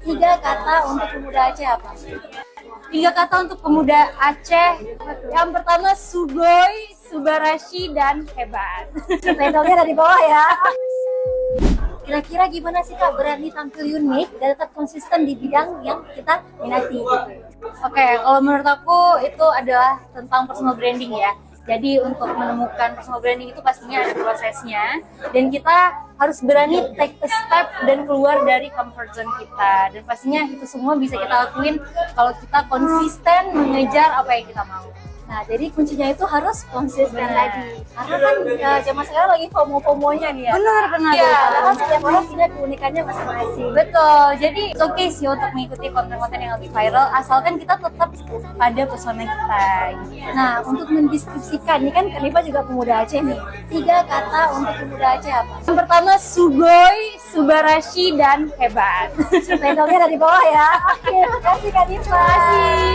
Tiga kata untuk pemuda Aceh apa? Tiga kata untuk pemuda Aceh. Yang pertama sugoi, subarashi, dan hebat. Pedalnya dari bawah ya. Kira-kira gimana sih Kak berani tampil unik dan tetap konsisten di bidang yang kita minati? Oke, kalau menurut aku itu adalah tentang personal branding ya. Jadi untuk menemukan personal branding itu pastinya ada prosesnya, dan kita harus berani take a step dan keluar dari comfort zone kita. Dan pastinya itu semua bisa kita lakuin kalau kita konsisten mengejar apa yang kita mau. Nah, jadi kuncinya itu harus konsisten Benar. lagi. Karena kan zaman sekarang lagi FOMO-FOMO-nya nih ya. Benar. Iya, padahal setiap orang punya keunikannya masing-masing. Betul, jadi it's okay sih untuk mengikuti konten-konten yang lebih viral, asalkan kita tetap pada pesona kita. Nah, untuk mendeskripsikan, ini kan Kanifa juga pemuda Aceh nih. Tiga kata untuk pemuda Aceh apa? Yang pertama sugoi, subarashi, dan hebat. Pedalnya dari bawah ya. Oke, terima kasih Kanifa. Terima kasih.